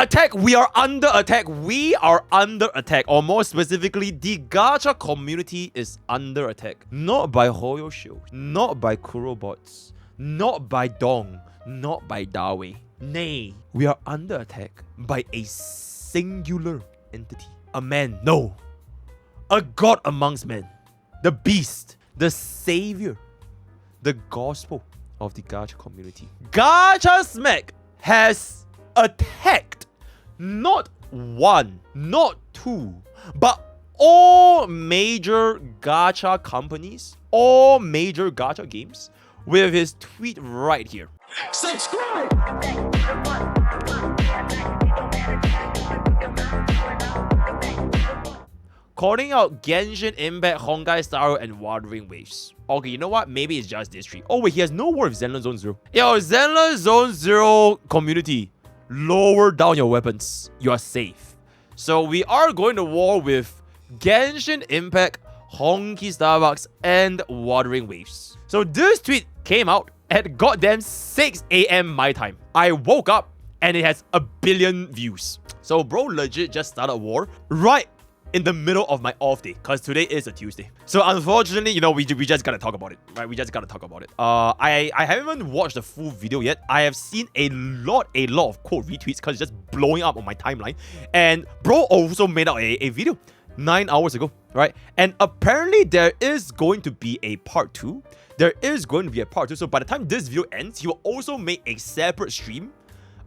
attack. We are under attack. We are under attack. Or more specifically, the gacha community is under attack. Not by Hoyo Show, not by Kurobots, not by Dong, not by Dawe. Nay, we are under attack by a singular entity. A man, no. A god amongst men. The beast. The savior. The gospel of the gacha community. Gacha Smack has attacked not one, not two, but all major gacha companies, all major gacha games with his tweet right here. Subscribe! Calling out Genshin Impact, Honkai Star and Wuthering Waves. Okay, you know what? Maybe it's just this tree. Oh wait, he has no word of Zenless Zone Zero. Yo, Zenless Zone Zero community, lower down your weapons. You are safe. So we are going to war with Genshin Impact, Honkai Starbucks, and Wuthering Waves. So this tweet came out at goddamn 6 AM my time. I woke up and it has 1 billion views. So bro legit just started war right in the middle of my off day, because today is a Tuesday. So unfortunately, you know, we just gotta talk about it, right? We just gotta talk about it. I haven't watched the full video yet. I have seen a lot of quote retweets because it's just blowing up on my timeline. And bro also made out a video 9 hours ago, right? And apparently there is going to be a part 2. There is going to be a part 2. So by the time this video ends, he will also make a separate stream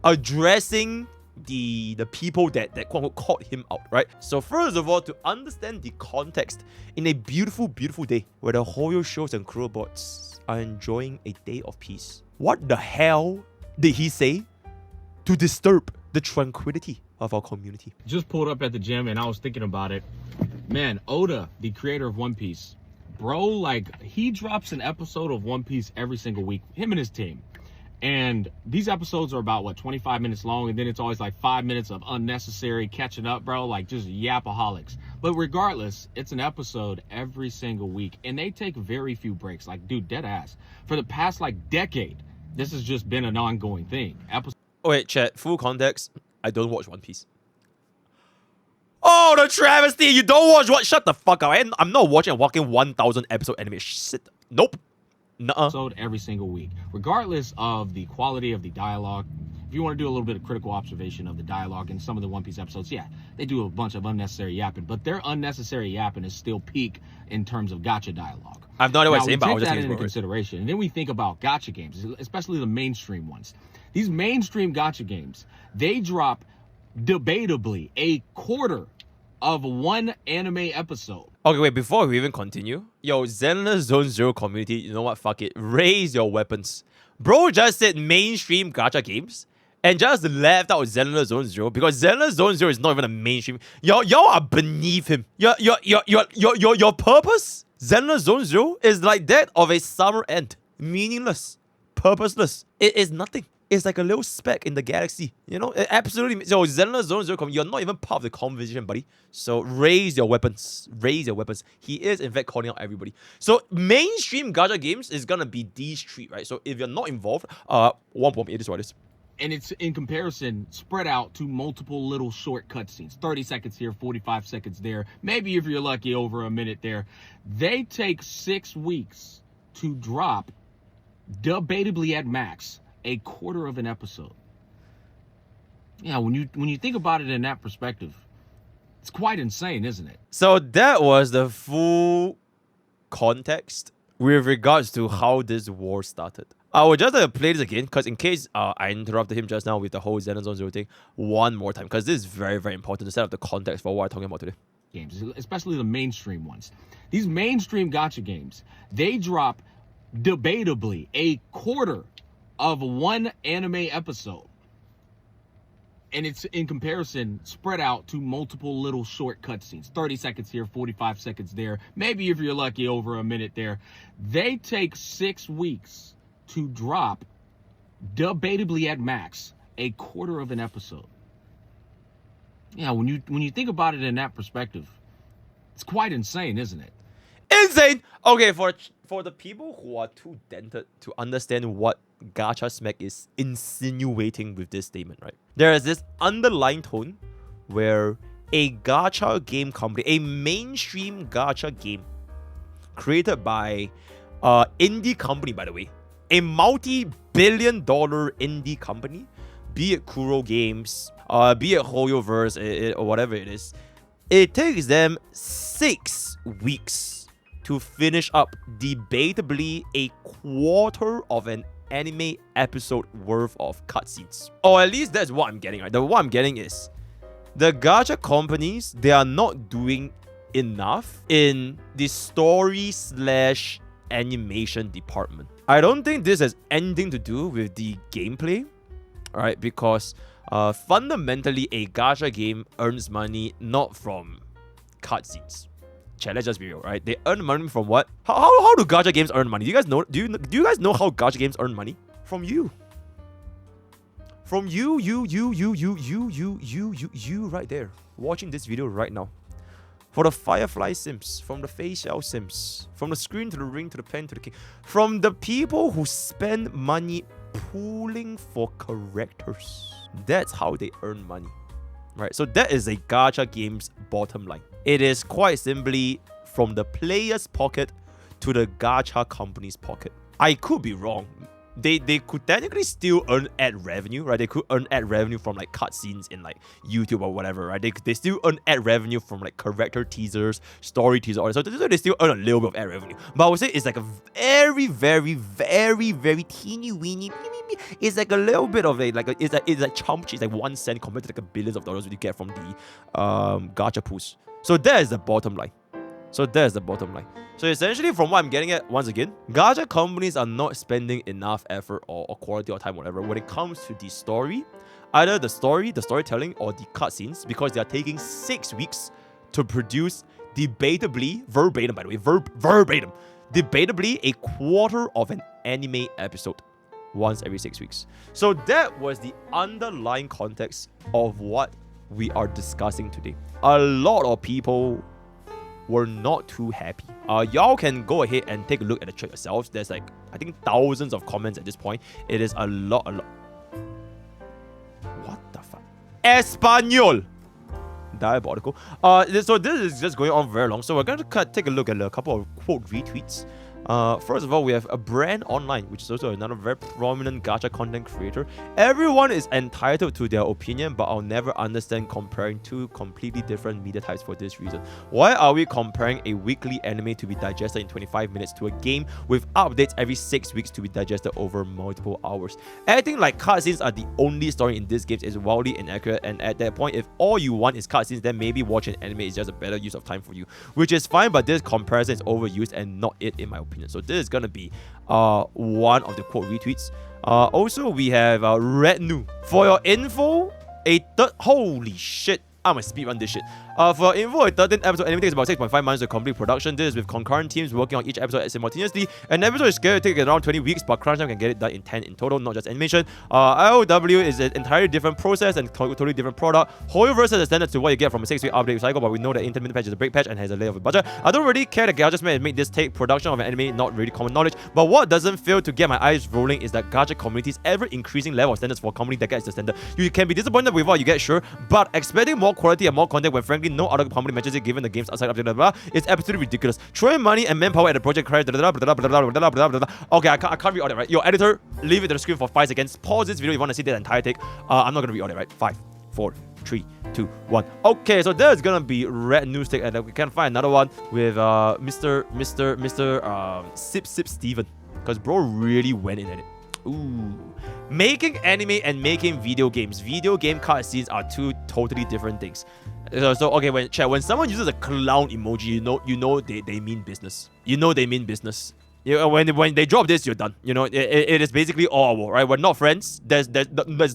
addressing the people that quote unquote called him out, right? So first of all, to understand the context, in a beautiful day where the Hoyo shows and Kurobots are enjoying a day of peace, what the hell did he say to disturb the tranquility of our community? Just pulled up at the gym and I was thinking about it. Man, Oda, the creator of One Piece, bro, like he drops an episode of One Piece every single week, him and his team. And these episodes are about, what, 25 minutes long, and then it's always like 5 minutes of unnecessary catching up, bro, like just yapaholics. But regardless, it's an episode every single week, and they take very few breaks. Like, dude, dead ass. For the past, like, decade, this has just been an ongoing thing. Oh, wait, chat, full context, I don't watch One Piece. Oh, the travesty, you don't watch what? Shut the fuck up. I'm not watching a walking 1,000 episode anime. Shit. Nope. Episode every single week, regardless of the quality of the dialogue. If you want to do a little bit of critical observation of the dialogue in some of the One Piece episodes, yeah, they do a bunch of unnecessary yapping, but their unnecessary yapping is still peak in terms of gacha dialogue. I've no idea what I'm saying, but I'll just take that into consideration. And then we think about gacha games, especially the mainstream ones. These mainstream gacha games, they drop debatably a quarter of one anime episode. Okay, wait, before we even continue, yo, Zenless Zone Zero community, you know what, fuck it, raise your weapons. Bro just said mainstream gacha games and just left out Zenless Zone Zero because Zenless Zone Zero is not even a mainstream. Y'all are beneath him. Your purpose, Zenless Zone Zero, is like that of a summer ant. Meaningless, purposeless. It is nothing. It's like a little speck in the galaxy, you know? It absolutely. So Zenless Zone Zero, you're not even part of the conversation, buddy. So raise your weapons. Raise your weapons. He is in fact calling out everybody. So mainstream gacha games is gonna be these three, right? So if you're not involved, it is what it is. And it's in comparison spread out to multiple little short cutscenes. 30 seconds here, 45 seconds there. Maybe if you're lucky, over a minute there. They take 6 weeks to drop, debatably at max, a quarter of an episode. Yeah, when you think about it in that perspective, it's quite insane, isn't it? So that was the full context with regards to how this war started. I will just play this again, because in case I interrupted him just now with the whole Zenless Zone Zero thing one more time, because this is very, very important to set up the context for what I'm talking about today. Games, especially the mainstream ones. These mainstream gacha games, they drop debatably a quarter of one anime episode. And it's in comparison spread out to multiple little short cutscenes. 30 seconds here, 45 seconds there. Maybe if you're lucky, over a minute there. They take 6 weeks to drop, debatably at max, a quarter of an episode. Yeah, when you think about it in that perspective, it's quite insane, isn't it? Insane! Okay, for the people who are too dented to understand what Gacha Smack is insinuating with this statement, right? There is this underlying tone where a gacha game company, a mainstream gacha game created by indie company, by the way, a multi-billion-dollar indie company, be it Kuro Games, be it Hoyoverse, or whatever it is, it takes them 6 weeks to finish up debatably a quarter of an anime episode worth of cutscenes. Or at least that's what I'm getting, right? What I'm getting is the gacha companies, they are not doing enough in the story slash animation department. I don't think this has anything to do with the gameplay, alright? Because fundamentally, a gacha game earns money not from cutscenes. Chat, let's just be real, right? They earn money from what? How do gacha games earn money? Do you guys know? Do you guys know how gacha games earn money? From you. From you right there, watching this video right now. For the Firefly Sims, from the Facial Sims, from the screen to the ring to the pen to the king, from the people who spend money pooling for characters. That's how they earn money, right? So that is a gacha game's bottom line. It is quite simply from the player's pocket to the gacha company's pocket. I could be wrong. They could technically still earn ad revenue, right? They could earn ad revenue from like cutscenes in like YouTube or whatever, right? They still earn ad revenue from like character teasers, story teasers, all that. So they still earn a little bit of ad revenue. But I would say it's like a very, very, very, very teeny weeny. It's like a little bit of it's like chump cheese, like 1 cent compared to like a billions of dollars you get from the gacha pools. So that is the bottom line. So essentially, from what I'm getting at, once again, gacha companies are not spending enough effort or quality or time, whatever, when it comes to the story, either the storytelling, or the cutscenes, because they are taking 6 weeks to produce debatably, verbatim, by the way, verbatim, debatably a quarter of an anime episode once every 6 weeks. So that was the underlying context of what we are discussing today. A lot of people were not too happy. Y'all can go ahead and take a look at the chat yourselves. There's like, I think, thousands of comments at this point. It is a lot. What the fuck? Espanol! Diabolical. So this is just going on very long. So we're going to take a look at a couple of quote retweets. First of all, we have a brand online, which is also another very prominent gacha content creator. Everyone is entitled to their opinion, but I'll never understand comparing two completely different media types for this reason. Why are we comparing a weekly anime to be digested in 25 minutes to a game with updates every 6 weeks to be digested over multiple hours? Acting like cutscenes are the only story in this game is wildly inaccurate, and at that point, if all you want is cutscenes, then maybe watching anime is just a better use of time for you, which is fine, but this comparison is overused and not it in my opinion. So this is gonna be one of the quote retweets. Also, we have Red Nu. For your info, holy shit, I'm gonna speedrun this shit. For info, a 13th episode anime takes about 6.5 months to complete production. This is with concurrent teams working on each episode simultaneously. An episode is scheduled to take around 20 weeks, but crunch time can get it done in 10 in total, not just animation. IOW is an entirely different process and totally different product. Hoyoverse is a standard to what you get from a 6-week update cycle, but we know that intermittent patch is a break patch and has a layer of a budget. I don't really care that Gacha Smack made this take production of an anime not really common knowledge, but what doesn't fail to get my eyes rolling is that gacha community's ever-increasing level of standards for a company that gets the standard. You can be disappointed with what you get, sure, but expecting more quality and more content when frankly no other company matches it given the game's outside update, blah, blah, blah, it's absolutely ridiculous. Throwing money and manpower at the project crash, blah, blah, blah, blah, blah, blah, blah, blah, blah. Okay, I can't read all that, right? Yo, editor, leave it to the screen for 5 seconds. Pause this video if you want to see the entire take. I'm not gonna read all that, right? 5, 4, 3, 2, 1. Okay, so there's gonna be Red News take, and we can find another one with Mr. Sip Steven, because bro really went in at it. Ooh. Making anime and making video games. Video game cutscenes are two totally different things. So okay, when someone uses a clown emoji, you know they mean business. You know they mean business. You know, when they drop this, you're done. You know, it is basically all our war, right? We're not friends. There's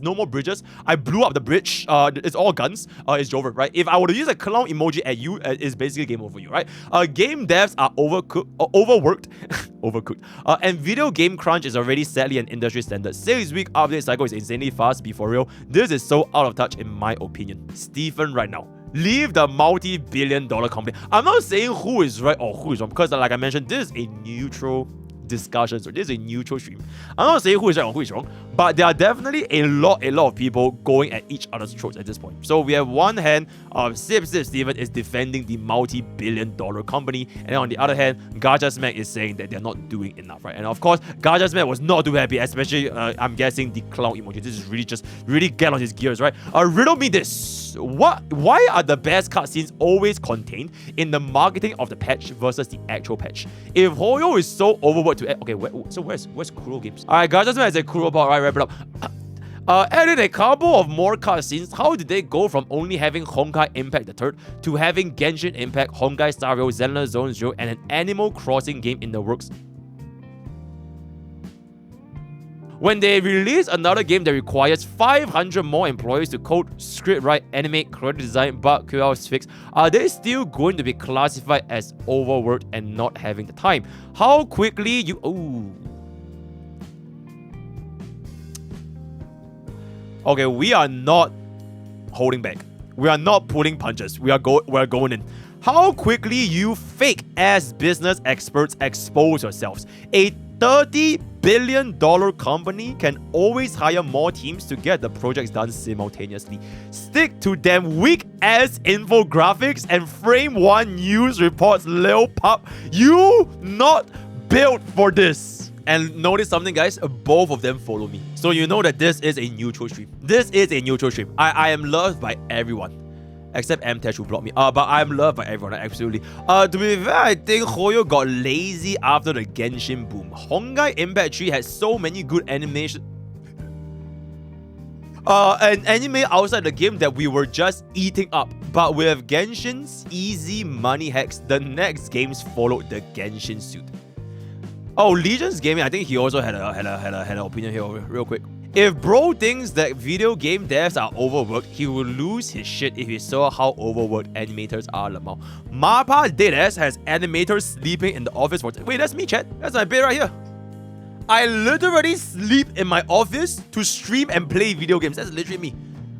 no more bridges. I blew up the bridge. It's all guns. It's over, right? If I were to use a clown emoji at you, it's basically game over for you, right? Game devs are overworked, overcooked. And video game crunch is already sadly an industry standard. 6-week update cycle is insanely fast. Be for real. This is so out of touch in my opinion. Stephen, right now, leave the multi-billion-dollar company. I'm not saying who is right or who is wrong, because like I mentioned, this is a neutral discussion. So this is a neutral stream. I'm not saying who is right or who is wrong, but there are definitely a lot of people going at each other's throats at this point. So we have one hand, Sip Steven is defending the multi-billion-dollar company, and on the other hand, Gacha Smack is saying that they're not doing enough, right? And of course, Gacha Smack was not too happy, especially I'm guessing the clown emoji. This is really get on his gears, right? Riddle me this. Why are the best cutscenes always contained in the marketing of the patch versus the actual patch? If Hoyo is so overworked to okay, where's Kuro Games? Alright, guys, just as a Kuro bot, right, wrap it up. Added a couple of more cutscenes. How did they go from only having Honkai Impact the Third to having Genshin Impact, Honkai Star Rail, Zenless Zone Zero, and an Animal Crossing game in the works? When they release another game that requires 500 more employees to code, script write, animate, character design, bug, QLs fix, are they still going to be classified as overworked and not having the time? How quickly you... Ooh. Okay, we are not holding back. We are not pulling punches. We're going in. How quickly you fake-ass business experts expose yourselves. A $30 billion company can always hire more teams to get the projects done simultaneously. Stick to them weak-ass infographics and frame one news reports, lil pup. You not built for this. And notice something, guys, both of them follow me. So you know that this is a neutral stream. This is a neutral stream. I am loved by everyone. Except Mtesh who blocked me. But I'm loved by everyone, absolutely. To be fair, I think Hoyo got lazy after the Genshin boom. Honkai Impact 3 had so many good animation. An anime outside the game that we were just eating up. But with Genshin's easy money hacks, the next games followed the Genshin suit. Oh, Legion's Gaming, I think he also had an opinion here real quick. If bro thinks that video game devs are overworked, he will lose his shit if he saw how overworked animators are, Lamau. Mappa Deadass has animators sleeping in the office for... Wait, that's me, chat. That's my bed right here. I literally sleep in my office to stream and play video games. That's literally me.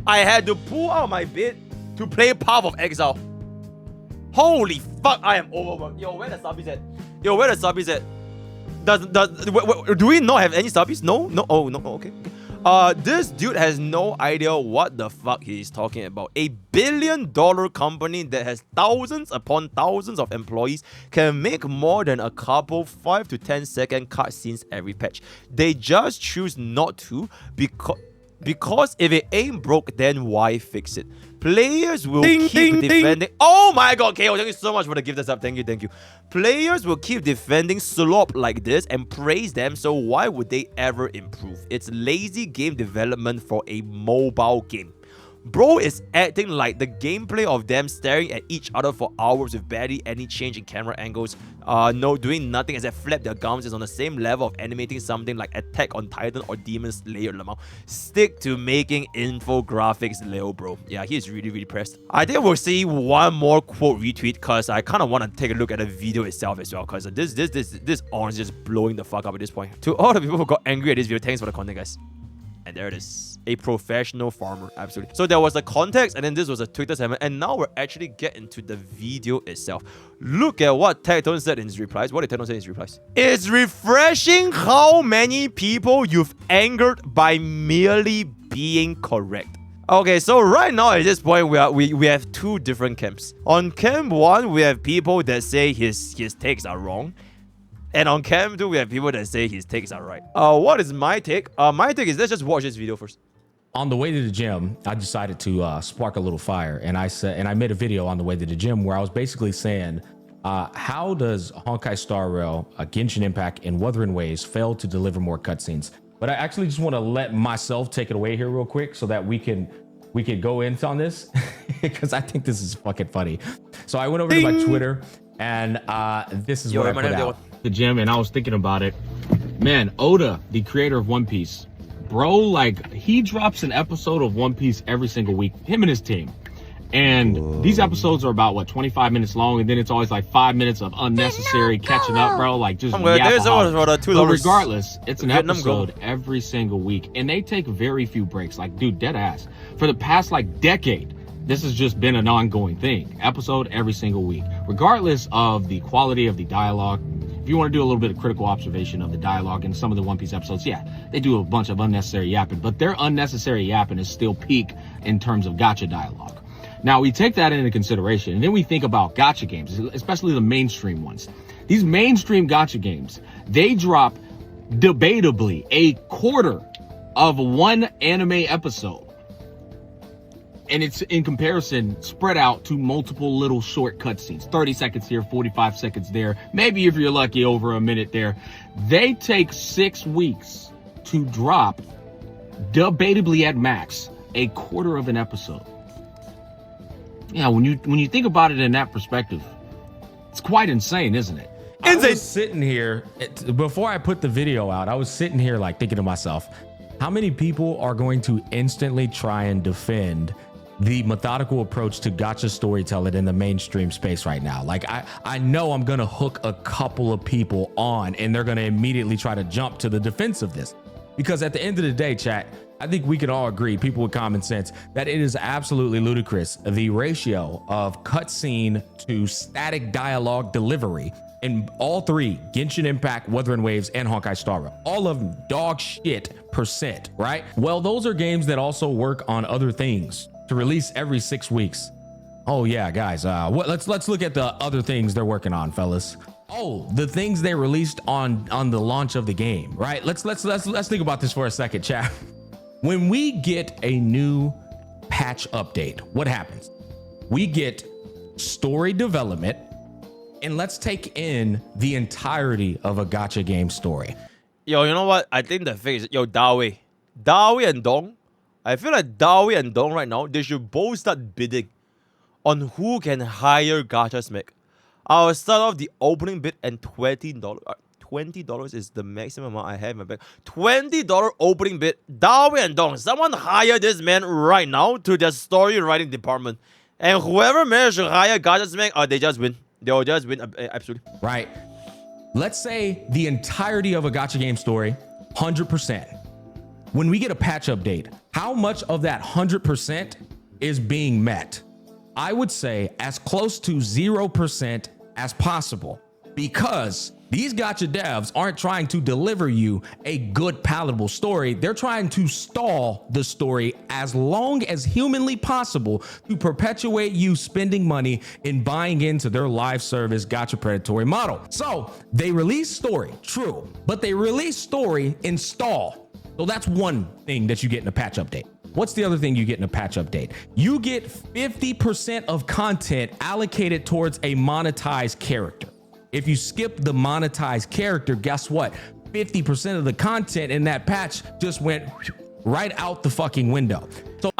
I had to pull out my bed to play Path of Exile. Holy fuck, I am overworked. Yo, where the subbies at? Yo, where the subbies at? Do we not have any subbies? No? Oh, no, okay. This dude has no idea what the fuck he's talking about. A billion-dollar company that has thousands upon thousands of employees can make more than a couple 5 to 10 second cutscenes every patch. They just choose not to because if it ain't broke, then why fix it? Players will keep defending... Oh my god, KO, thank you so much for the gift that's up. Thank you. Players will keep defending slop like this and praise them, so why would they ever improve? It's lazy game development for a mobile game. Bro is acting like the gameplay of them staring at each other for hours with barely any change in camera angles, doing nothing except flap their gums is on the same level of animating something like Attack on Titan or Demon Slayer, Lamau. Stick to making infographics, Leo, bro. Yeah, he's really pressed. I think we'll see one more quote retweet because I kind of want to take a look at the video itself as well because this honestly just blowing the fuck up at this point. To all the people who got angry at this video, thanks for the content, guys. And there it is. A professional farmer, absolutely. So there was the context, and then this was a Twitter segment, and now we're actually getting to the video itself. Look at what Tecton said in his replies. What did Tecton say in his replies? It's refreshing how many people you've angered by merely being correct. Okay, so right now at this point, we have two different camps. On camp 1, we have people that say his takes are wrong. And on cam 2, we have people that say his takes are right. What is my take? My take is let's just watch this video first. On the way to the gym, I decided to spark a little fire, and I made a video on the way to the gym where I was basically saying, how does Honkai Star Rail, Genshin Impact, and Wuthering Waves fail to deliver more cutscenes? But I actually just want to let myself take it away here real quick so that we can go in on this because I think this is fucking funny. So I went over to my Twitter, and this is what I put out. The gym, and I was thinking about it. Man, Oda, the creator of One Piece, bro, like he drops an episode of One Piece every single week, him and his team. And these episodes are about what, 25 minutes long, and then it's always like 5 minutes of unnecessary catching up, bro, like just but regardless, it's an episode every single week, and they take very few breaks. Like, dude, dead ass, for the past like decade, this has just been an ongoing thing. Episode every single week, regardless of the quality of the dialogue. If If you want to do a little bit of critical observation of the dialogue in some of the One Piece episodes, yeah, they do a bunch of unnecessary yapping, but their unnecessary yapping is still peak in terms of gacha dialogue. Now, we take that into consideration, and then we think about gacha games, especially the mainstream ones. These mainstream gacha games, they drop debatably a quarter of one anime episode. And it's in comparison spread out to multiple little short cutscenes, 30 seconds here, 45 seconds there, maybe if you're lucky over a minute there. They take 6 weeks to drop, debatably at max, a quarter of an episode. Yeah, when you think about it in that perspective, it's quite insane, isn't it? I was sitting here, before I put the video out, I was sitting here like thinking to myself, how many people are going to instantly try and defend the methodical approach to gacha storytelling in the mainstream space right now? Like, I know I'm gonna hook a couple of people on and they're gonna immediately try to jump to the defense of this. Because at the end of the day, chat, I think we can all agree, people with common sense, that it is absolutely ludicrous, the ratio of cutscene to static dialogue delivery in all three, Genshin Impact, Wuthering Waves, and Honkai Star Rail. All of them dog shit %, right? Well, those are games that also work on other things to release every 6 weeks. Oh yeah, guys, let's look at the other things they're working on, fellas. Oh, the things they released on the launch of the game, right? Let's think about this for a second, chat. When we get a new patch update, what happens? We get story development, and let's take in the entirety of a gacha game story. Yo, you know what? I think the thing is, yo, Dawi and Dong, I feel like Dawi and Dong right now, they should both start bidding on who can hire Gacha Smack. I'll start off the opening bid and $20. $20 is the maximum amount I have in my bag. $20 opening bid. Dawi and Dong, someone hire this man right now to their story writing department. And whoever manages to hire Gacha Smack, they just win. They'll just win, absolutely. Right. Let's say the entirety of a gacha game story, 100%. When we get a patch update, how much of that 100% is being met? I would say as close to 0% as possible, because these gacha devs aren't trying to deliver you a good palatable story. They're trying to stall the story as long as humanly possible to perpetuate you spending money in buying into their live service gacha predatory model. So they release story, true, but they release story in stall. So that's one thing that you get in a patch update. What's the other thing you get in a patch update? You get 50% of content allocated towards a monetized character. If you skip the monetized character, guess what? 50% of the content in that patch just went right out the fucking window. So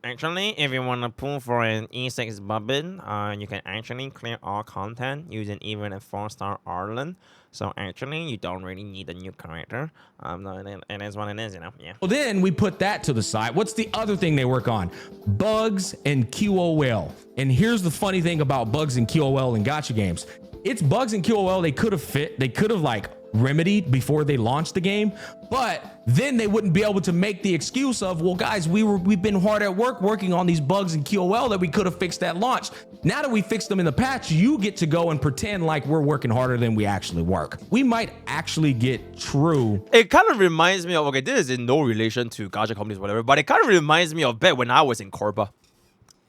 Actually, if you want to pull for an E6 bobbin, you can actually clear all content using even a 4-star Ireland. So actually, you don't really need a new character. It is what it is, you know. Yeah. Well, then we put that to the side. What's the other thing they work on? Bugs and QOL. And here's the funny thing about bugs and QOL in gacha games. It's bugs and QOL they could have like remedied before they launched the game, but then they wouldn't be able to make the excuse of, well, guys, we've been hard at work working on these bugs in QOL that we could have fixed at launch. Now that we fixed them in the patch, you get to go and pretend like we're working harder than we actually work. We might actually get true. It kind of reminds me of, okay, this is in no relation to gacha companies, whatever, but it kind of reminds me of back when I was in Korba.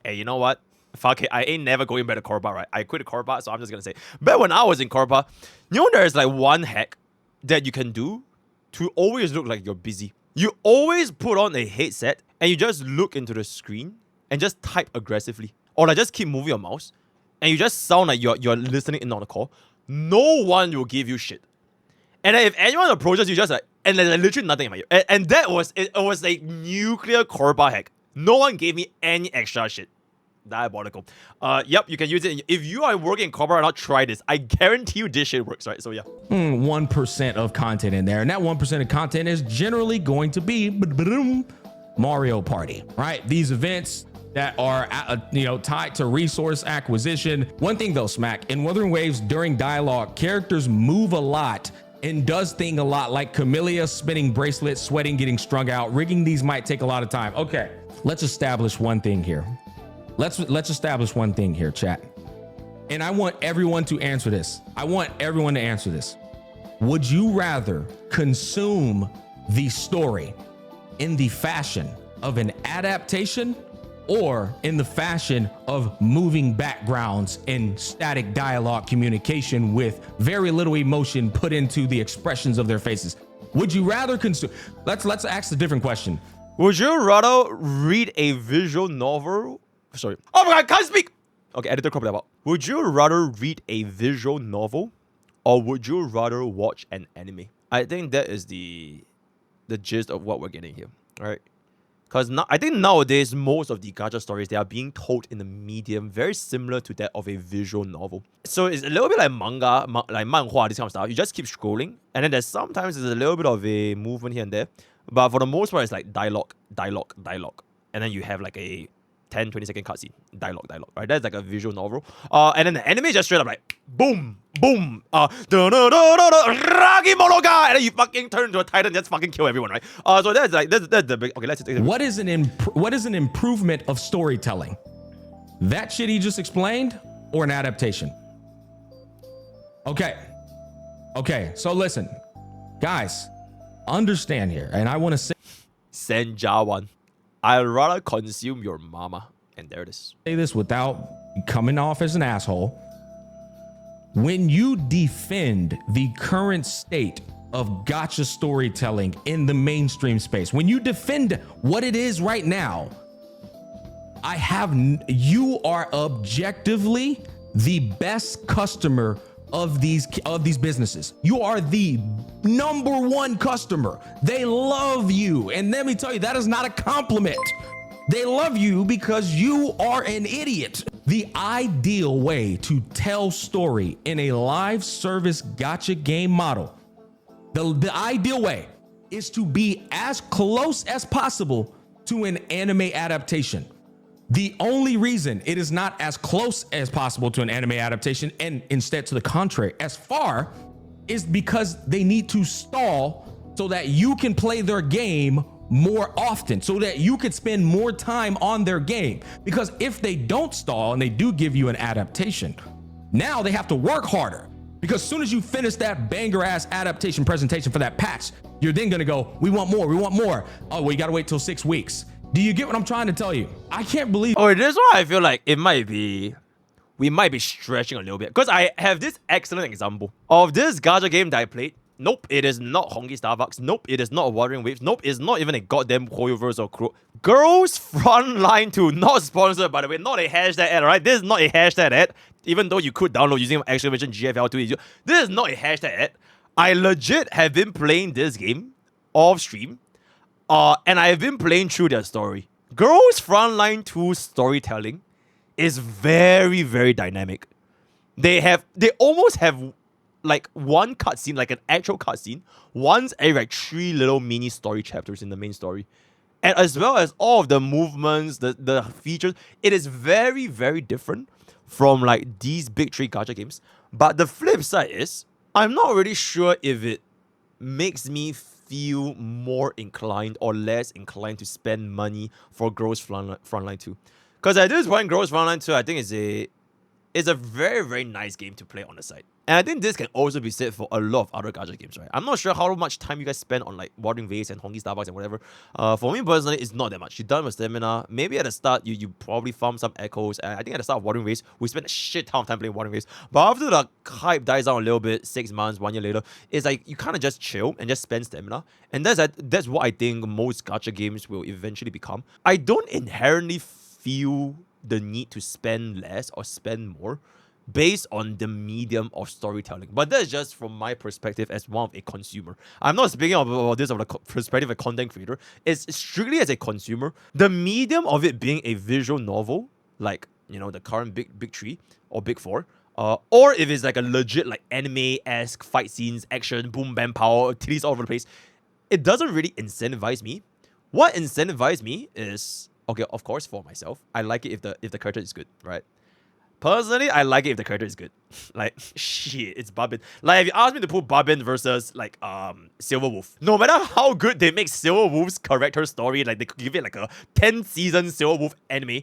Hey, you know what? Fuck it, I ain't never going back to Korba, right? I quit Korba, so I'm just gonna say, back when I was in Korba, you know, there's like one hack that you can do to always look like you're busy. You always put on a headset and you just look into the screen and just type aggressively, or like just keep moving your mouse, and you just sound like you're listening in on the call. No one will give you shit. And then if anyone approaches you, just like, and there's literally nothing in my ear. And that was it. It was like nuclear Korba hack. No one gave me any extra shit. Diabolical. Yep, you can use it. If you are working in Korba, not try this. I guarantee you this shit works, right? So yeah. 1% of content in there, and that 1% of content is generally going to be Mario Party, right? These events that are tied to resource acquisition. One thing though, Smack, in Wuthering Waves during dialogue, characters move a lot and does thing a lot, like Camellia spinning bracelets, sweating, getting strung out. Rigging these might take a lot of time. Okay, let's establish one thing here. Let's establish one thing here, chat. and I want everyone to answer this. Would you rather consume the story in the fashion of an adaptation or in the fashion of moving backgrounds and static dialogue communication with very little emotion put into the expressions of their faces? Would you rather consume? Let's ask a different question. Would you rather read a visual novel? Sorry. Oh my god, I can't speak! Okay, editor, crop that out. Would you rather read a visual novel or would you rather watch an anime? I think that is the gist of what we're getting here, right? Because I think nowadays, most of the gacha stories, they are being told in a medium very similar to that of a visual novel. So it's a little bit like manga, like manhwa, this kind of stuff. You just keep scrolling, and then there's sometimes there's a little bit of a movement here and there. But for the most part, it's like dialogue. And then you have like a 10, 20-second cutscene. Dialogue, right? That's like a visual novel. And then the anime is just straight up like, boom, boom, Ragi Monoga! And then you fucking turn into a titan and just fucking kill everyone, right? So that's the big, okay, let's take it. What is an improvement of storytelling? That shit he just explained or an adaptation? Okay, so listen, guys, understand here, and I want to say Senjawan, I'd rather consume your mama. And there it is. Say this without coming off as an asshole. When you defend the current state of gacha storytelling in the mainstream space, when you defend what it is right now, you are objectively the best customer of these businesses. You are the number one customer. They love you. And let me tell you, that is not a compliment. They love you because you are an idiot. The ideal way to tell story in a live service gacha game model, the ideal way is to be as close as possible to an anime adaptation. The only reason it is not as close as possible to an anime adaptation, and instead to the contrary, as far, is because they need to stall so that you can play their game more often, so that you could spend more time on their game. Because if they don't stall and they do give you an adaptation, now they have to work harder. Because as soon as you finish that banger ass adaptation presentation for that patch, you're then gonna go, we want more. Oh, well, you gotta wait till 6 weeks. Do you get what I'm trying to tell you? I can't believe. Oh, this is why I feel like we might be stretching a little bit. Because I have this excellent example of this gacha game that I played. Nope, it is not Honkai Starbucks. Nope, it is not Wuthering Waves. Nope, it's not even a goddamn Hoyoverse or Crow. Girls Frontline 2, not sponsored by the way, not a hashtag ad, alright? This is not a hashtag ad, even though you could download using exclamation GFL2. This is not a hashtag ad. I legit have been playing this game off stream, and I have been playing through their story. Girls Frontline 2 storytelling is very, very dynamic. They almost have like one cutscene, like an actual cutscene, once every like 3 little mini story chapters in the main story. And as well as all of the movements, the features, it is very, very different from like these big 3 gacha games. But the flip side is, I'm not really sure if it makes me feel more inclined or less inclined to spend money for Girls Frontline 2. Because at this point, Girls Frontline 2, I think is a very, very nice game to play on the side. And I think this can also be said for a lot of other gacha games, right? I'm not sure how much time you guys spend on like Wuthering Waves and Honkai Starbucks and whatever. For me personally, it's not that much. You're done with stamina. Maybe at the start, you probably farm some echoes. And I think at the start of Wuthering Waves, we spent a shit ton of time playing Wuthering Waves. But after the hype dies down a little bit, 6 months, 1 year later, it's like you kind of just chill and just spend stamina. And that's what I think most gacha games will eventually become. I don't inherently feel the need to spend less or spend more based on the medium of storytelling. But that's just from my perspective as one of a consumer. I'm not speaking about this from the perspective of a content creator. It's strictly as a consumer. The medium of it being a visual novel, like, you know, the current big 3 or big 4, or if it's like a legit like anime-esque fight scenes, action, boom, bam, power, titties all over the place, it doesn't really incentivize me. What incentivizes me is, okay, of course, for myself, I like it if the character is good, right? Personally, I like it if the character is good. Like, shit, it's Babin. Like, if you ask me to put Babin versus, like, Silver Wolf, no matter how good they make Silver Wolf's character story, like, they could give it, like, a 10-season Silver Wolf anime,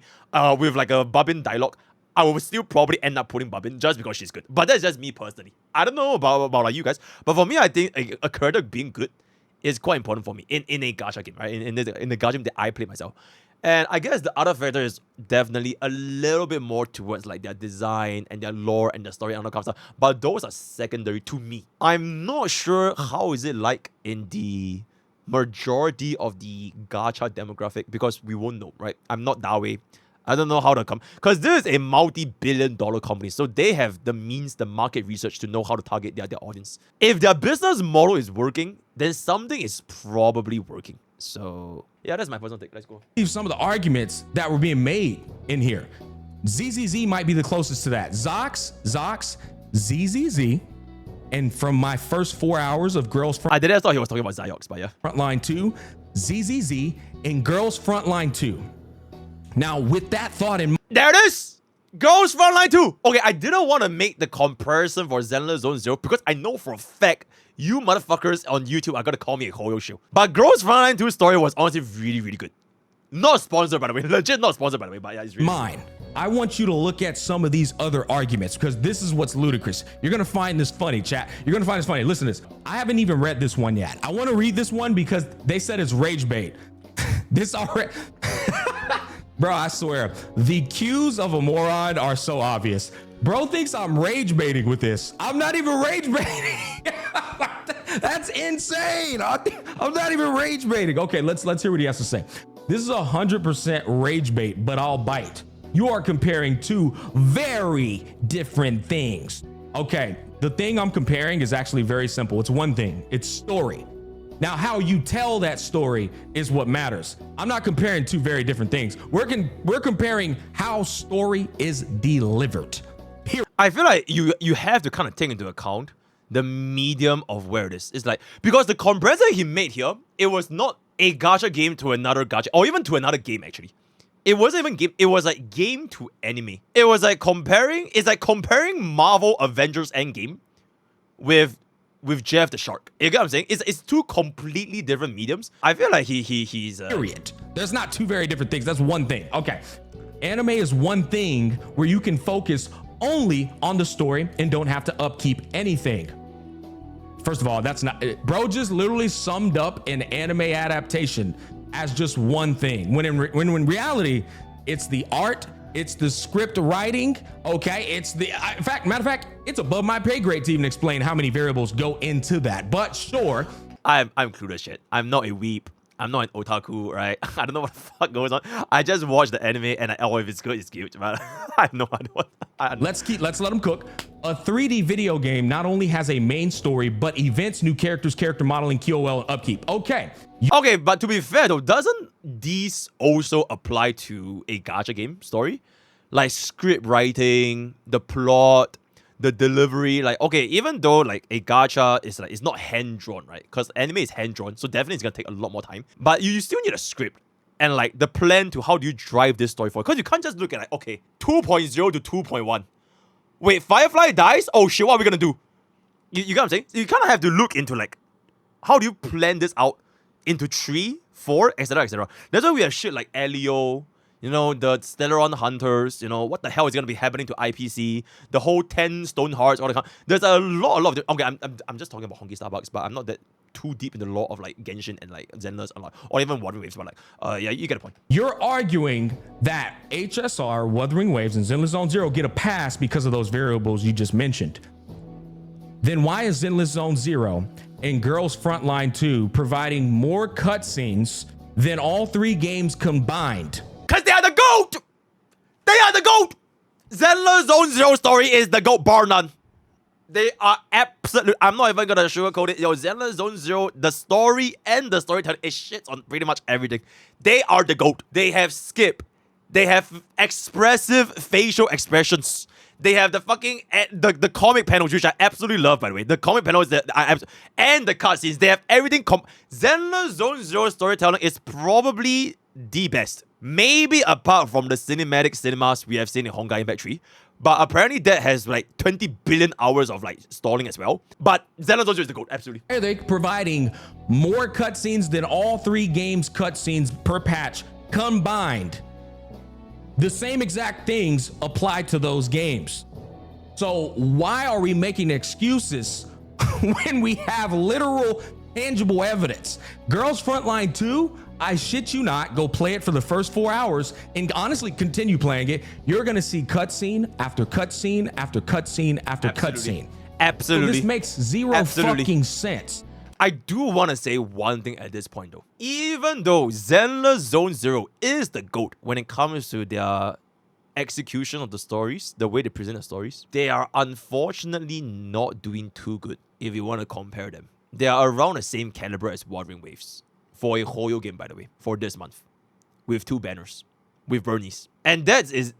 with, like, a Babin dialogue, I will still probably end up putting Babin just because she's good. But that's just me personally. I don't know about like you guys, but for me, I think a character being good is quite important for me in a gacha game, right? In the gacha game that I play myself. And I guess the other factor is definitely a little bit more towards like their design and their lore and their story and all that kind of stuff. But those are secondary to me. I'm not sure how is it like in the majority of the gacha demographic because we won't know, right? I'm not that way. I don't know how to come because this is a multi-billion-dollar company, so they have the means, the market research to know how to target their audience. If their business model is working, then something is probably working. So yeah, that's my personal take. Let's go. Some of the arguments that were being made in here. ZZZ might be the closest to that. Zox, ZZZ, and from my first 4 hours of Girls I thought he was talking about Ziox, but yeah. Frontline 2, ZZZ, and Girls Frontline 2. Now, with that thought in mind, there it is! Girls Frontline 2! Okay, I didn't want to make the comparison for Zenless Zone Zero because I know for a fact you motherfuckers on YouTube are gonna call me a Koyo show. But Girls Frontline 2 story was honestly really, really good. Not sponsored, by the way. Legit not sponsored, by the way, but yeah, it's really mine. I want you to look at some of these other arguments because this is what's ludicrous. You're gonna find this funny, chat. You're gonna find this funny. Listen to this. I haven't even read this one yet. I want to read this one because they said it's rage bait. This already... Bro, I swear, the cues of a moron are so obvious. Bro thinks I'm rage baiting with this. I'm not even rage baiting. That's insane. I'm not even rage baiting. Okay, let's hear what he has to say. This is 100% rage bait, but I'll bite. You are comparing two very different things. Okay, the thing I'm comparing is actually very simple. It's one thing. It's story. Now, how you tell that story is what matters. I'm not comparing two very different things. We're comparing how story is delivered. I feel like you have to kind of take into account the medium of where it is. It's like, because the comparison he made here, it was not a gacha game to another gacha, or even to another game actually. It wasn't even game, it was like game to anime. It was like comparing Marvel Avengers Endgame with Jeff the Shark. You get what I'm saying? It's two completely different mediums. I feel like he's period. There's not two very different things. That's one thing. Okay. Anime is one thing where you can focus only on the story and don't have to upkeep anything. First of all, that's not... Bro just literally summed up an anime adaptation as just one thing. When in reality, it's the art, it's the script writing, okay? It's the... matter of fact, it's above my pay grade to even explain how many variables go into that. But sure. I'm clueless shit. I'm not a weep. I'm not an otaku, right? I don't know what the fuck goes on. I just watch the anime and if it's good, it's cute. But I have no idea what. Let's let them cook. A 3D video game not only has a main story, but events, new characters, character modeling, QOL, and upkeep. Okay. Okay, but to be fair though, doesn't these also apply to a gacha game story? Like script writing, the plot, the delivery, like, okay, even though like a gacha is like, it's not hand-drawn, right? Because anime is hand-drawn, so definitely it's gonna take a lot more time. But you still need a script and like the plan to how do you drive this story forward. Because you can't just look at like, okay, 2.0 to 2.1. Wait, Firefly dies? Oh shit, what are we gonna do? You get what I'm saying? So you kind of have to look into like, how do you plan this out into 3, 4, etc, etc. That's why we have shit like Elio, you know, the Stellaron Hunters, you know, what the hell is going to be happening to IPC, the whole 10 Stone Hearts, all the kind. There's a lot of... Okay, I'm just talking about Honkai Starbucks, but I'm not that too deep in the lore of like Genshin and like Zenless or even Wuthering Waves, but like, yeah, you get a point. You're arguing that HSR, Wuthering Waves, and Zenless Zone Zero get a pass because of those variables you just mentioned. Then why is Zenless Zone Zero and Girls Frontline 2 providing more cutscenes than all 3 games combined? Because they are the GOAT! They are the GOAT! Zenless Zone Zero story is the GOAT, bar none. They are absolute... I'm not even gonna sugarcoat it. Yo, Zenless Zone Zero, the story and the storytelling, it shits on pretty much everything. They are the GOAT. They have skip. They have expressive facial expressions. They have the fucking... The comic panels, which I absolutely love, by the way. The comic panels that and the cutscenes, they have everything... Zenless Zone Zero storytelling is probably the best. Maybe apart from the cinematic cinemas we have seen in Honkai Impact 3. But apparently that has like 20 billion hours of like stalling as well. But Zenless Zone Zero is the GOAT, absolutely. Are they providing more cutscenes than all 3 games cutscenes per patch combined? The same exact things apply to those games. So why are we making excuses when we have literal tangible evidence? Girls Frontline 2, I shit you not, go play it for the first 4 hours and honestly continue playing it. You're gonna see cutscene after cutscene after cutscene after cutscene. Absolutely. So this makes zero fucking sense. I do want to say one thing at this point though. Even though Zenless Zone Zero is the GOAT when it comes to their execution of the stories, the way they present the stories, they are unfortunately not doing too good if you want to compare them. They are around the same caliber as Wuthering Waves for a whole game, by the way, for this month, with 2 banners, with Bernice. And this is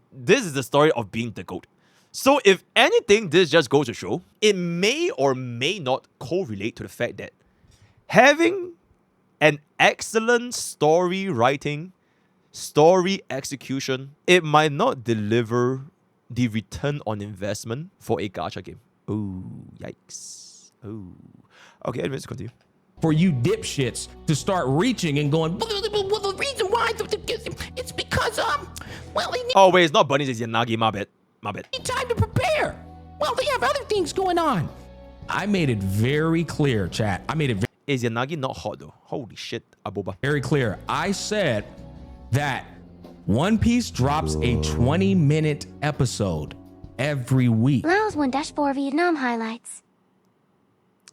the story of being the GOAT. So if anything, this just goes to show, it may or may not correlate to the fact that having an excellent story writing, story execution, it might not deliver the return on investment for a gacha game. Ooh, yikes. Ooh. Okay, anyways, continue. For you dipshits to start reaching and going, well, the reason why, it's because, well, they need Oh, wait, it's not Bunnies, it's Yanagi, my bad. My bad. time to prepare. Well, they have other things going on. I made it very clear, chat. I made it Is Yanagi not hot though? Holy shit, Aboba. very clear. I said that One Piece drops a 20-minute episode every week. Laos 1-4 Vietnam highlights.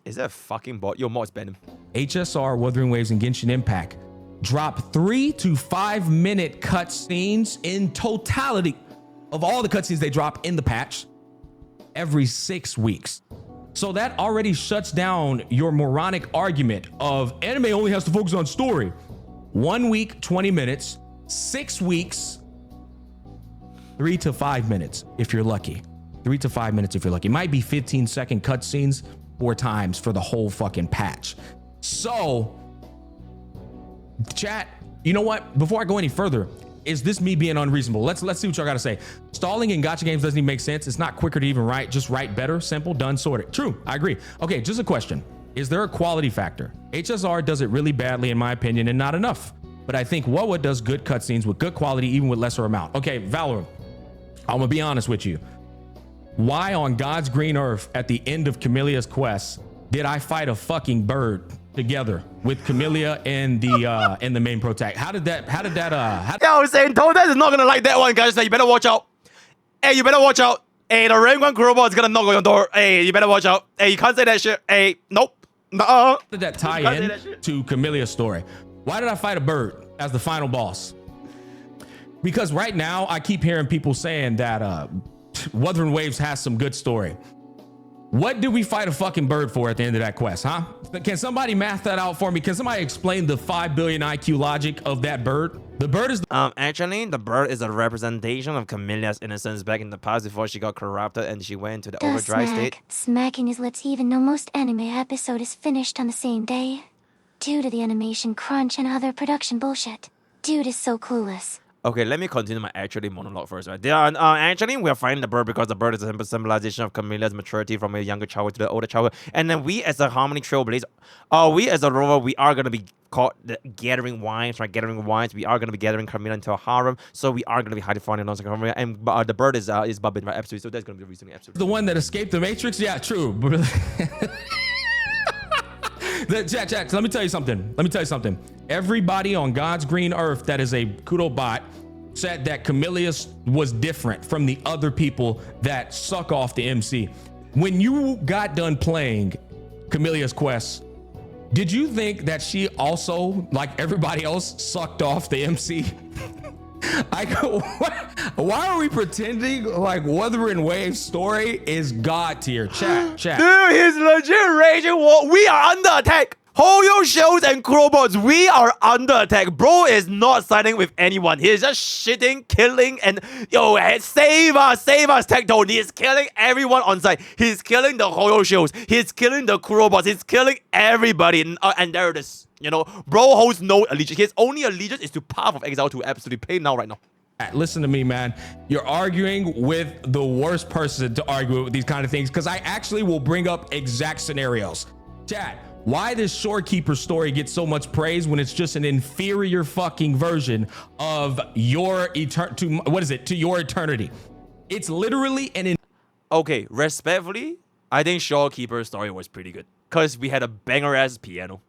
Is that a fucking bot? Yo, Mods ban him. HSR, Wuthering Waves, and Genshin Impact drop 3 to 5 minute cutscenes in totality of all the cutscenes they drop in the patch every 6 weeks. So that already shuts down your moronic argument of anime only has to focus on story. 1 week, 20 minutes, 6 weeks, 3 to 5 minutes if you're lucky. 3 to 5 minutes if you're lucky. It might be 15-second cutscenes 4 times for the whole fucking patch. So, chat, you know what? Before I go any further, is this me being unreasonable? Let's see what y'all gotta say. Stalling in gacha games doesn't even make sense. It's not quicker to even write. Just write better, simple, done, sorted. True, I agree. Okay, just a question. Is there a quality factor? HSR does it really badly, in my opinion, and not enough. But I think Wawa does good cutscenes with good quality, even with lesser amount. Okay, Valorant, I'm gonna be honest with you. Why on God's green earth at the end of Camellia's quest did I fight a fucking bird together with Camellia and the main protagonist? How did that Yeah, I was saying, Toadette is not gonna like that one, guys. So you better watch out. Hey, you better watch out. Hey, the rank 1 Kurobot is gonna knock on your door. Hey, you better watch out. Hey, you can't say that shit. Hey, nope. how did that tie in to Camellia's story? Why did I fight a bird as the final boss? Because right now I keep hearing people saying that Wuthering Waves has some good story. What did we fight a fucking bird for at the end of that quest, huh? Can somebody math that out for me? Can somebody explain the 5 billion IQ logic of that bird? The bird is actually, the bird is a representation of Camellia's innocence back in the past before she got corrupted and she went into the Gacha overdrive Smack. state. Smacking his lips even though most anime episode is finished on the same day. Due to the animation crunch and other production bullshit. Dude is so clueless. Okay, let me continue my actually monologue first, right? Actually, we're finding the bird because the bird is a symbolization of Camellia's maturity from a younger child to the older child. And then we, as a Harmony Trailblazer, we as a rover, we are going to be called the Gathering Wines, right? Gathering Wines. We are going to be gathering Camellia into a harem. So we are going to be hiding finding on Camellia. And the bird is Babin, right? Absolutely. So that's going to be the reason. Absolutely. the one that escaped the Matrix? Yeah, true. Chat, let me tell you something. Everybody on God's green earth that is a Kudo bot said that Camellia was different from the other people that suck off the MC. When you got done playing Camellia's quest, did you think that she also, like everybody else, sucked off the MC? Why are we pretending like Wuthering Waves story is God tier? Chat. Dude, he's legit raging war. We are under attack. Hoyo shells and Kurobots, we are under attack. Bro is not siding with anyone. He's just shitting, killing, and yo, save us, Tectone. He is killing everyone on site. He's killing the Hoyo shells. He's killing the Kurobots. He's killing everybody. And there it is. You know, bro holds no allegiance. His only allegiance is to Path of Exile to absolutely play now, right now. Listen to me, man. You're arguing with the worst person to argue with these kind of things because I actually will bring up exact scenarios. Chat, why this Shorekeeper story gets so much praise when it's just an inferior fucking version of your to your eternity. It's literally Okay, respectfully, I think Shorekeeper's story was pretty good. Because we had a banger-ass piano.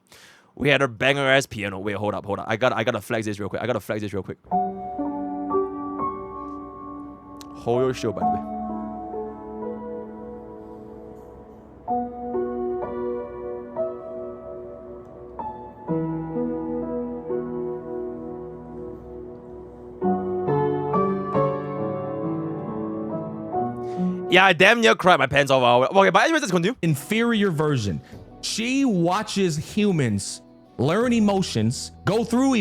Wait, hold up. I gotta flex this real quick. Hold your show, by the way. Yeah, I damn near cried my pants off. Okay, but anyways, let's continue. inferior version. She watches humans learn emotions, go through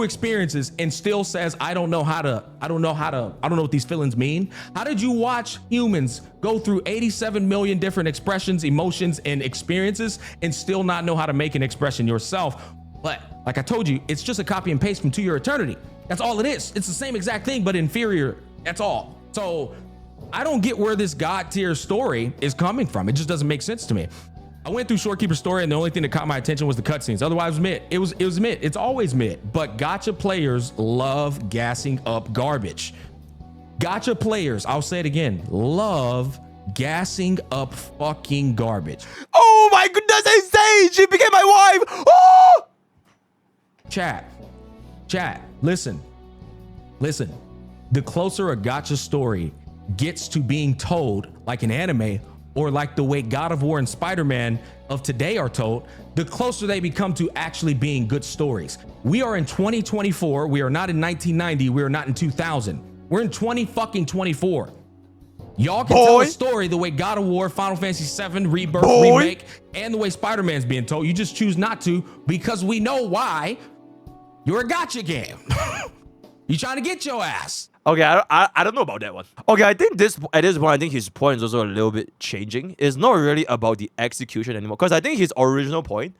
experiences, and still says, I don't know what these feelings mean. How did you watch humans go through 87 million different expressions, emotions, and experiences and still not know how to make an expression yourself? But like I told you, it's just a copy and paste from To Your Eternity. That's all it is. It's the same exact thing, but inferior. That's all. So I don't get where this God tier story is coming from. It just doesn't make sense to me. I went through Shorekeeper's story, and the only thing that caught my attention was the cutscenes. Otherwise, it was mid. It was mid. It's always mid. But gacha players love gassing up garbage. Gacha players, I'll say it again, love gassing up fucking garbage. Oh my goodness, insane! She became my wife! Oh! Chat, listen. The closer a gacha story gets to being told like an anime, or like the way God of War and Spider-Man of today are told, the closer they become to actually being good stories. We are in 2024. We are not in 1990. We are not in 2000. We're in 2024. Y'all can tell a story the way God of War, Final Fantasy VII, Rebirth, Remake, and the way Spider-Man's being told. You just choose not to because we know why. You're a gacha game. You trying to get your ass. Okay, I don't know about that one. Okay, I think at this point, I think his point is also a little bit changing. It's not really about the execution anymore. Because I think his original point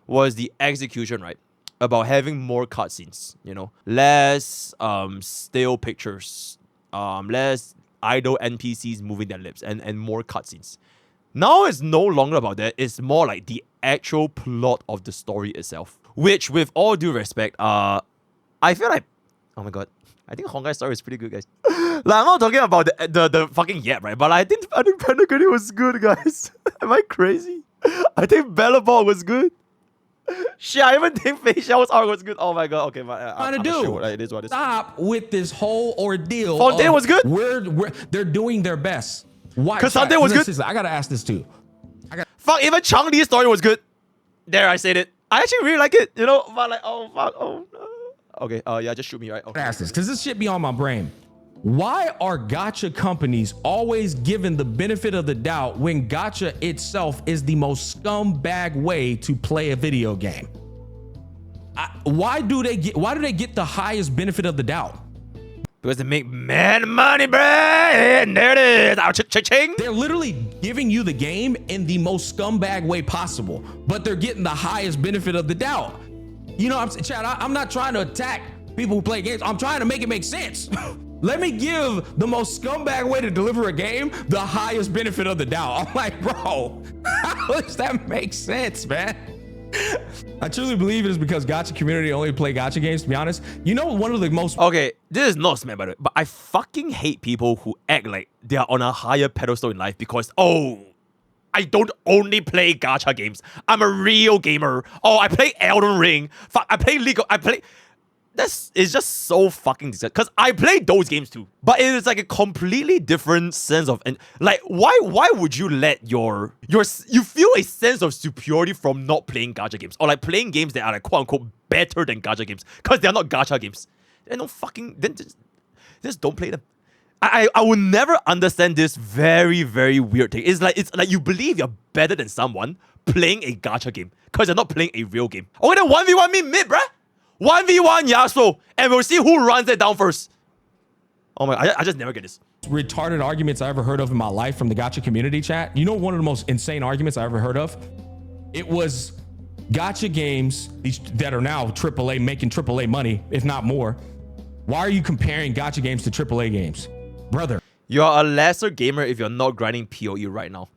was the execution, right? About having more cutscenes, you know? Less still pictures. Less idle NPCs moving their lips and more cutscenes. Now it's no longer about that. It's more like the actual plot of the story itself. Which, with all due respect, I feel like, oh my god, I think Honkai story is pretty good, guys. Like, I'm not talking about the fucking yap, right? But I think Pentagon was good, guys. Am I crazy? I think Bellaball was good. Shit, I even think Facial's arc was good. Oh my god, okay, Trying to do. Sure it is what it is. Stop with this whole ordeal. Fontaine was good. They're doing their best. Why? Cassandre was good. I gotta ask this too. Fuck, even Chang Li's story was good. There, I said it. I actually really like it, you know, but like, oh fuck, oh no. Okay, yeah, just shoot me, right? Okay. Ask this, because this shit be on my brain. Why are gacha companies always given the benefit of the doubt when gacha itself is the most scumbag way to play a video game? Why do they get the highest benefit of the doubt? Because they make mad money, bruh. And there it is. Cha-ching. They're literally giving you the game in the most scumbag way possible, but they're getting the highest benefit of the doubt. You know, Chad, I'm not trying to attack people who play games. I'm trying to make it make sense. Let me give the most scumbag way to deliver a game the highest benefit of the doubt. I'm like, bro, how does that make sense, man? I truly believe it is because gacha community only play gacha games, to be honest. You know, one of the most... Okay, this is not smack, by the way, but I fucking hate people who act like they are on a higher pedestal in life because, oh, I don't only play gacha games. I'm a real gamer. Oh, I play Elden Ring. Fuck, I play League of... It's just so fucking disgusting. Because I play those games too. But it is like a completely different sense of... Like, why would you let you feel a sense of superiority from not playing gacha games? Or like playing games that are like quote-unquote better than gacha games. Because they're not gacha games. Then don't fucking... Then just don't play them. I will never understand this very, very weird thing. It's like you believe you're better than someone playing a gacha game because you're not playing a real game. Okay, then 1v1 me mid, bruh. 1v1 Yasuo, and we'll see who runs it down first. Oh my, I just never get this. Retarded arguments I ever heard of in my life from the gacha community chat. You know, one of the most insane arguments I ever heard of? It was gacha games that are now AAA, making AAA money, if not more. Why are you comparing gacha games to AAA games? Brother. You're a lesser gamer if you're not grinding PoE right now.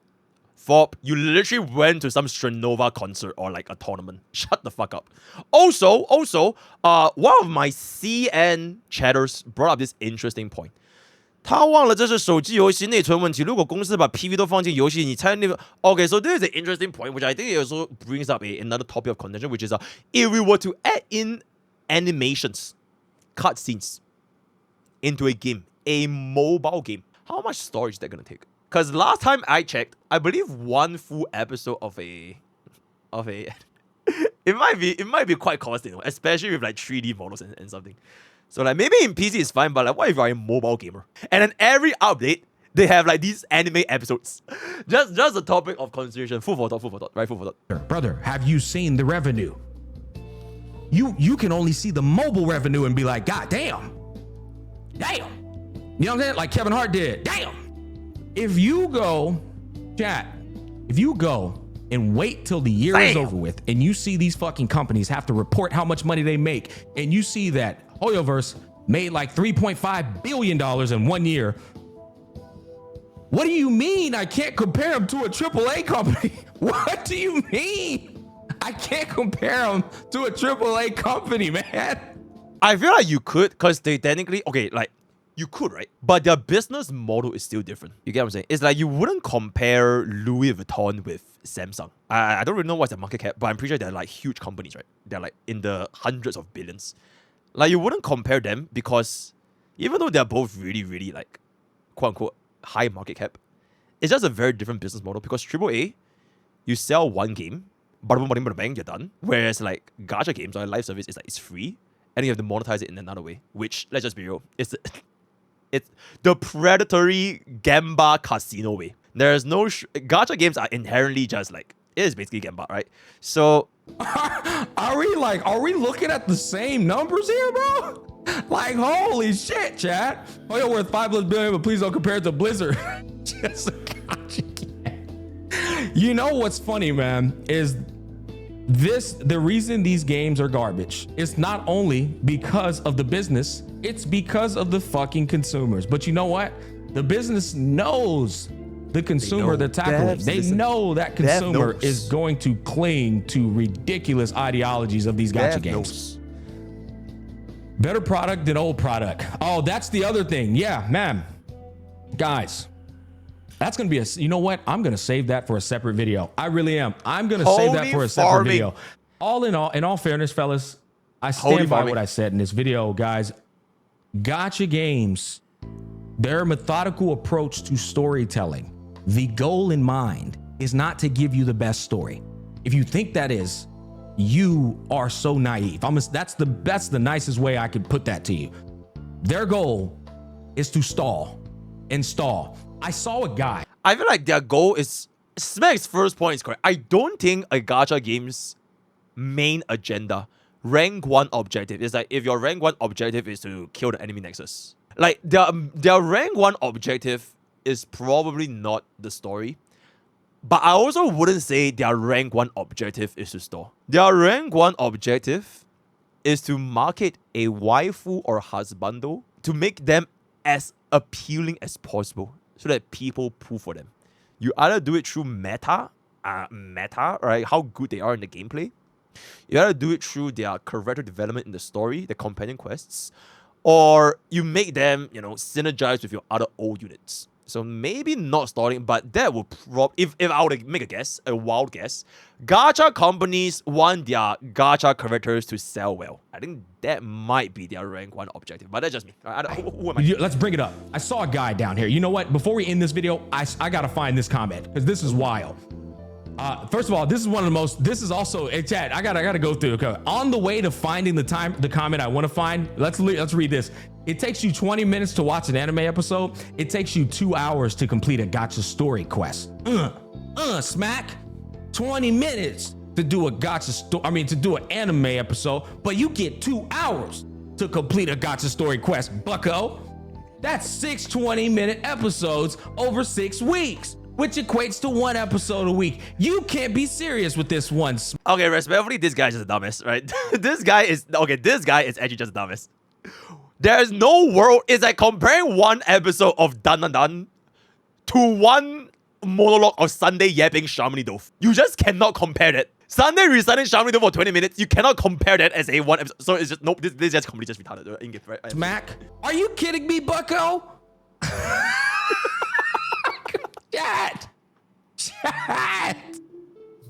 Fob, you literally went to some Stranova concert or like a tournament. Shut the fuck up. Also, one of my CN chatters brought up this interesting point. 他忘了这是手机游戏内存问题。如果公司把 PV 都放进游戏，你猜那个 Okay, so this is an interesting point, which I think it also brings up another topic of contention, which is if we were to add in animations, cutscenes into a game, a mobile game, how much storage is that gonna take? Because last time I checked, I believe one full episode of a it might be quite costly, especially with like 3D models and something. So like maybe in PC it's fine, but like what if you're a mobile gamer? And then every update they have like these anime episodes. Just a topic of consideration. Food for thought, right? Food for thought. Brother, have you seen the revenue? You can only see the mobile revenue and be like, God damn. Damn. You know what I'm saying? Like Kevin Hart did. Damn. If you go, chat, if you go and wait till the year is over with and you see these fucking companies have to report how much money they make, and you see that Hoyoverse made like $3.5 billion in 1 year. What do you mean I can't compare them to a AAA company? What do you mean? I can't compare them to a AAA company, man. I feel like you could, because they technically, okay, like, you could, right? But their business model is still different. You get what I'm saying? It's like you wouldn't compare Louis Vuitton with Samsung. I don't really know what's their market cap, but I'm pretty sure they're like huge companies, right? They're like in the hundreds of billions. Like, you wouldn't compare them because even though they're both really, really like, quote unquote, high market cap, it's just a very different business model. Because AAA, you sell one game, bada boom, bada bang, you're done. Whereas like gacha games or live service is like it's free, and you have to monetize it in another way. Which, let's just be real, it's the predatory Gamba casino way. There's no gacha games are inherently just like it is basically Gamba, right? So are we looking at the same numbers here, bro? Like, holy shit, chat. Oh, you're worth $5 billion, but please don't compare it to Blizzard. Just a gacha game. You know what's funny, man, is the reason these games are garbage is not only because of the business, it's because of the fucking consumers. But you know what? The business knows the consumer they're tackling. They know that consumer is going to cling to ridiculous ideologies of these gacha games. Better product than old product. Oh, that's the other thing. Yeah, man. Guys, that's going to be you know what? I'm going to save that for a separate video. I really am. I'm going to save that for a separate video. All in all fairness, fellas, I stand by what I said in this video, guys. Gacha games, their methodical approach to storytelling, the goal in mind is not to give you the best story. If you think that is, you are so naive. That's the nicest way I could put that to you. Their goal is to stall and stall. I saw a guy. I feel like their goal is Smack's first point is correct. I don't think a gacha game's main agenda, rank 1 objective, is like if your rank 1 objective is to kill the enemy nexus. Like their rank 1 objective is probably not the story. But I also wouldn't say their rank 1 objective is to stall. Their rank 1 objective is to market a waifu or husbando to make them as appealing as possible so that people pull for them. You either do it through meta, right? How good they are in the gameplay. You either do it through their character development in the story, the companion quests, or you make them, synergize with your other old units. So maybe not stalling, but that would if I were to make a guess, a wild guess, gacha companies want their gacha characters to sell well. I think that might be their rank 1 objective, but that's just me. Who am I? Let's bring it up. I saw a guy down here. You know what? Before we end this video, I gotta find this comment because this is wild. First of all, this is one of the most. This is also chat. I gotta go through. Okay. On the way to finding the comment I want to find. Let's read this. It takes you 20 minutes to watch an anime episode. It takes you 2 hours to complete a gacha story quest. Smack. 20 minutes to do a gacha story. I mean, to do an anime episode, but you get 2 hours to complete a gacha story quest, bucko. That's 6 20-minute episodes over 6 weeks, which equates to 1 episode a week. You can't be serious with this one. Okay, respectfully, this guy is just the dumbest, right? This guy is actually just the dumbest. There's no world. It's like comparing 1 episode of Dan Dan Dan to 1 monologue of Sunday yapping Shamini Dove. You just cannot compare that. Sunday reciting Shamini Dove for 20 minutes, you cannot compare that as a one episode. So it's just, nope, this is just completely just retarded. In-game, right? Smack. Are you kidding me, bucko? Chat.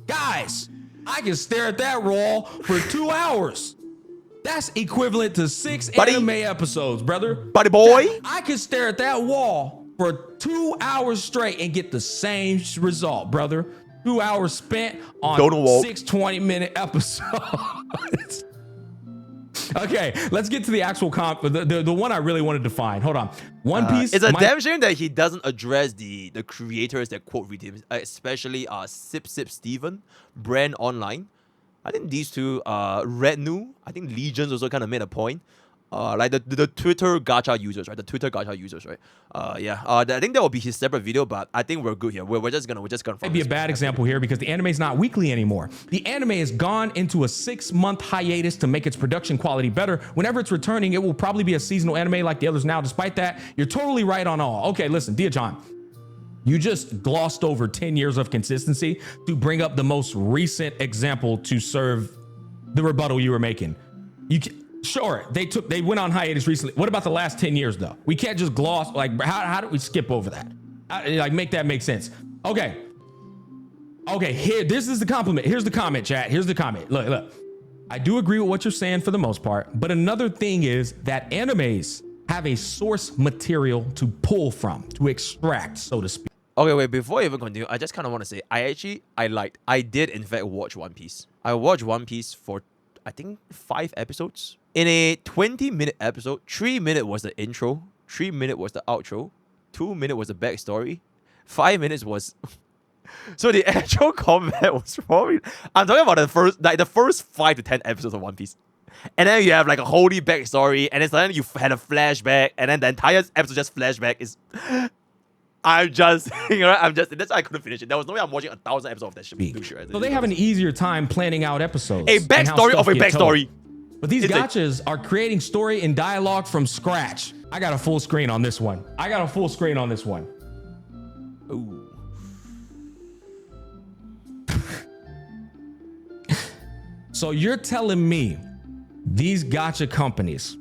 Guys, I can stare at that raw for 2 hours. That's equivalent to 6 anime episodes, brother. Buddy boy. I can stare at that wall for 2 hours straight and get the same result, brother. 2 hours spent on 6 20-minute episodes. Okay, let's get to the actual comp. The one I really wanted to find. Hold on. One Piece. It's a damn shame that he doesn't address the creators that quote read him, especially Sip Steven, Brand Online. I think these two, Red Nu, I think Legions also kind of made a point. Like the Twitter gacha users, right? The Twitter gacha users, right? Yeah. I think that will be his separate video, but I think we're good here. We're just gonna Might be a bad example here because the anime's not weekly anymore. The anime has gone into a 6-month hiatus to make its production quality better. Whenever it's returning, it will probably be a seasonal anime like the others now. Despite that, you're totally right on all. Okay, listen, Dia John. You just glossed over 10 years of consistency to bring up the most recent example to serve the rebuttal you were making. Sure, they went on hiatus recently. What about the last 10 years though? We can't just gloss, like, how do we skip over that? Like, make that make sense. Okay, here, this is the compliment. Here's the comment, chat. Here's the comment. Look. I do agree with what you're saying for the most part, but another thing is that animes have a source material to pull from, to extract, so to speak. Okay, wait, before I even continue, I just kind of want to say, I did in fact watch One Piece. I watched One Piece for, I think, 5 episodes. In a 20-minute episode, 3 minutes was the intro, 3 minutes was the outro, 2 minutes was the backstory, 5 minutes was... So the actual combat was probably... I'm talking about the first 5 to 10 episodes of One Piece. And then you have like a holy backstory, and then suddenly you had a flashback, and then the entire episode just flashback is... that's why I couldn't finish it. There was no way I'm watching 1,000 episodes of that shit. Right? So they have an easier time planning out episodes. A backstory of a backstory. But these gachas are creating story and dialogue from scratch. I got a full screen on this one. Ooh. So you're telling me these gacha companies,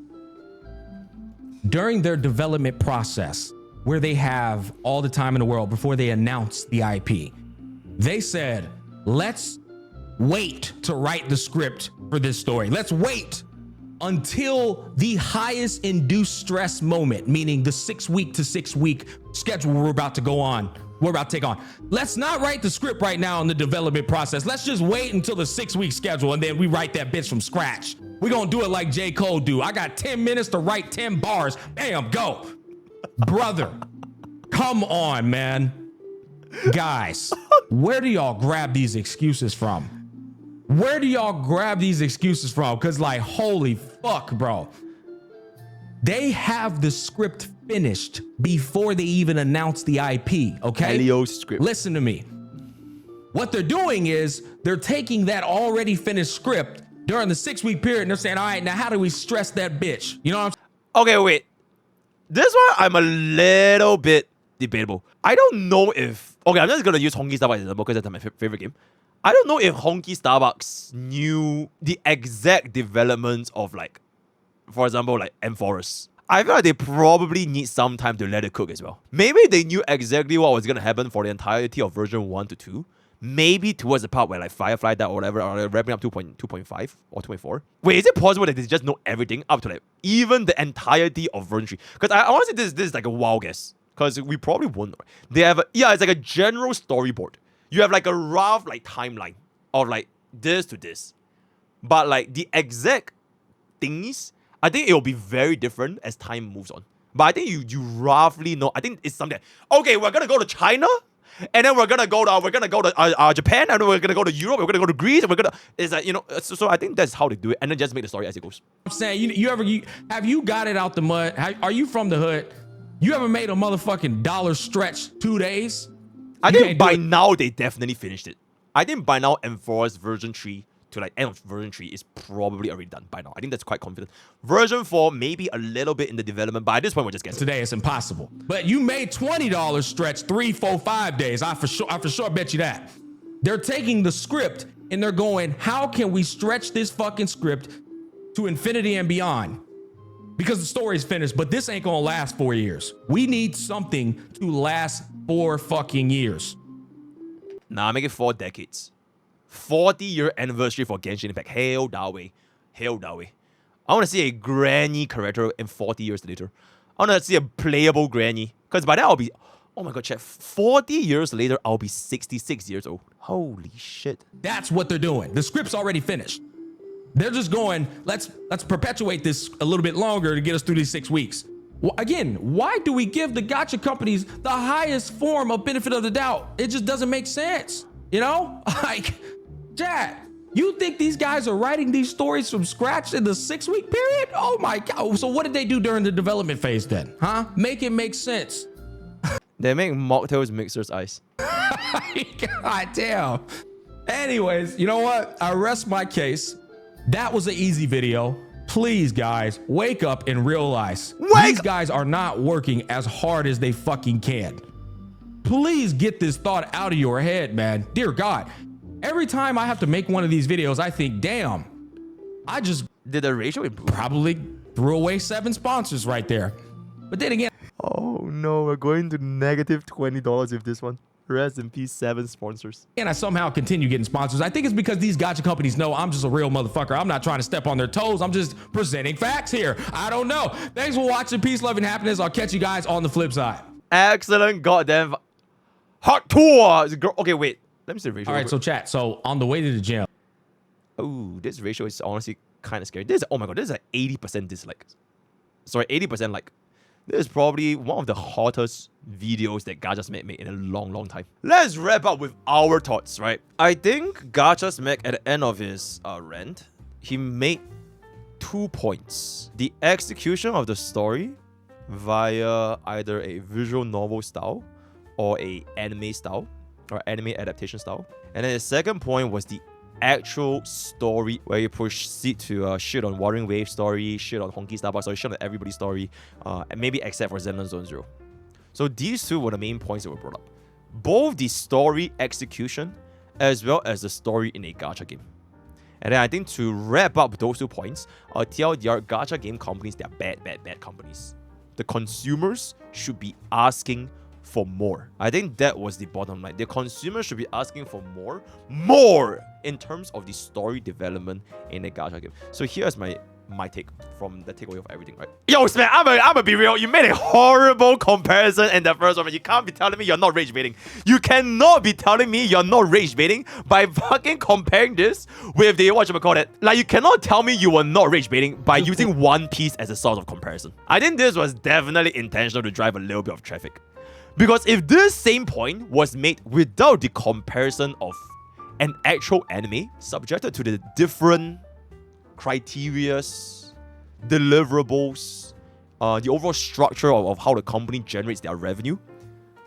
during their development process, where they have all the time in the world before they announce the IP, they said, let's wait to write the script for this story. Let's wait until the highest induced stress moment, meaning the 6-week to 6-week schedule we're about to take on. Let's not write the script right now in the development process. Let's just wait until the 6-week schedule and then we write that bitch from scratch. We're gonna do it like J. Cole do. I got 10 minutes to write 10 bars. Bam, go. Brother, come on, man. Guys, where do y'all grab these excuses from? Because, like, holy fuck, bro. They have the script finished before they even announce the IP, okay? Helios script. Listen to me. What they're doing is they're taking that already finished script during the 6-week period and they're saying, all right, now how do we stress that bitch? You know what I'm saying? Okay, wait. This one I'm a little bit debatable. I don't know if... Okay, I'm just going to use Honkai Starbucks as an example because that's my favorite game. I don't know if Honkai Starbucks knew the exact developments of, like, for example, like Amphoros. I feel like they probably need some time to let it cook as well. Maybe they knew exactly what was going to happen for the entirety of version 1 to 2. Maybe towards the part where like Firefly died or whatever, or wrapping up 2.5 or 2.4. Wait, is it possible that they just know everything up to like even the entirety of version 3? Because I want to say this is like a wild guess. Because we probably won't know. They have it's like a general storyboard. You have like a rough like timeline of like this to this. But like the exact things, I think it will be very different as time moves on. But I think you roughly know. I think it's something. Okay, we're gonna go to China, and then we're gonna go to Japan, and then we're gonna go to Europe, we're gonna go to Greece, and it's like, you know. So I think that's how they do it, and then just make the story as it goes. I'm saying, have you got it out the mud? Are you from the hood? You ever made a motherfucking dollar stretch 2 days? I think by now they definitely finished it. I think by now Enforced version 3 to like end of version 3 is probably already done by now. I think that's quite confident. Version 4, maybe a little bit in the development, but at this point, we're just guessing. Today it's impossible. But you made $20 stretch 3, 4, 5 days. I for sure bet you that. They're taking the script and they're going, how can we stretch this fucking script to infinity and beyond? Because the story is finished, but this ain't gonna last 4 years. We need something to last 4 fucking years. Nah, make it 4 decades. 40-year anniversary for Genshin Impact. Hell that way. Hell that way. I want to see a granny character in 40 years later. I want to see a playable granny. Because by then I'll be... Oh my god, chat. 40 years later, I'll be 66 years old. Holy shit. That's what they're doing. The script's already finished. They're just going, let's perpetuate this a little bit longer to get us through these 6 weeks. Well, again, why do we give the gacha companies the highest form of benefit of the doubt? It just doesn't make sense. You know? Like... Chat, you think these guys are writing these stories from scratch in the 6-week period? Oh my god. So what did they do during the development phase then? Huh? Make it make sense. They make mocktails mixers ice. God damn. Anyways, you know what? I rest my case. That was an easy video. Please, guys, wake up and realize these guys are not working as hard as they fucking can. Please get this thought out of your head, man. Dear God. Every time I have to make one of these videos, I think, damn, I just did the ratio improve? Probably threw away 7 sponsors right there. But then again, oh no, we're going to negative $20 with this one. Rest in peace, 7 sponsors. And I somehow continue getting sponsors. I think it's because these gacha companies know I'm just a real motherfucker. I'm not trying to step on their toes. I'm just presenting facts here. I don't know. Thanks for watching. Peace, love, and happiness. I'll catch you guys on the flip side. Excellent goddamn hot tour. Okay, wait. Let me see the ratio. All right, so chat. So on the way to the gym. Oh, this ratio is honestly kind of scary. This is, oh my god, this is like 80% dislike. Sorry, 80% like. This is probably one of the hottest videos that Gacha Smack made in a long, long time. Let's wrap up with our thoughts, right? I think Gacha Smack at the end of his rant, he made 2 points. The execution of the story via either a visual novel style or a anime style, or anime adaptation style. And then the second point was the actual story, where you proceed to shit on Wuthering Waves story, shit on Honkai Starbucks story, shit on everybody's story, and maybe except for Zenless Zone Zero. So these 2 were the main points that were brought up. Both the story execution as well as the story in a gacha game. And then I think to wrap up those 2 points, I'll tell the gacha game companies they're bad companies. The consumers should be asking for more. I think that was the bottom line. The consumers should be asking for more in terms of the story development in a gacha game. So here's my take from the takeaway of everything, right? Yo, Smack, I'm gonna be real. You made a horrible comparison in the first one. You can't be telling me you're not rage baiting. You cannot be telling me you're not rage baiting by fucking comparing this with the whatchamacallit. Like, you cannot tell me you were not rage baiting by using One Piece as a source of comparison. I think this was definitely intentional to drive a little bit of traffic. Because if this same point was made without the comparison of an actual anime subjected to the different criterias, deliverables, the overall structure of how the company generates their revenue.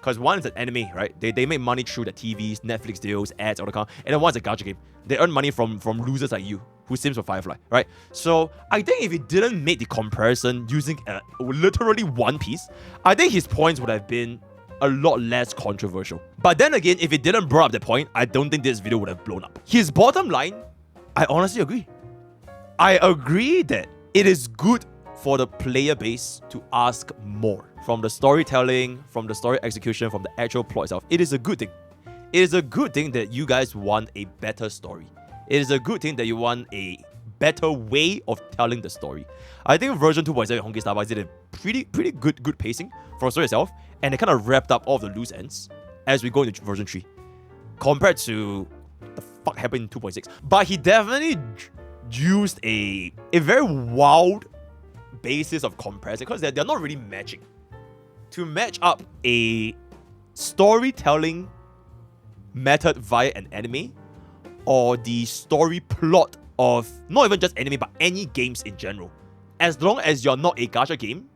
Because one is an anime, right? They make money through the TVs, Netflix deals, ads, all the kind. And then one's a gacha game. They earn money from losers like you, who sims for Firefly, right? So I think if he didn't make the comparison using literally One Piece, I think his points would have been a lot less controversial. But then again, if it didn't bring up the point, I don't think this video would have blown up. His bottom line, I honestly agree. I agree that it is good for the player base to ask more from the storytelling, from the story execution, from the actual plot itself. It is a good thing. It is a good thing that you guys want a better story. It is a good thing that you want a better way of telling the story. I think version 2.7 Honkai Starbucks did a pretty good pacing for the story itself, and it kind of wrapped up all the loose ends as we go into version 3 compared to the fuck happened in 2.6. But he definitely used a very wild basis of comparison, because they're not really matching. To match up a storytelling method via an anime, or the story plot of not even just anime but any games in general, as long as you're not a gacha game,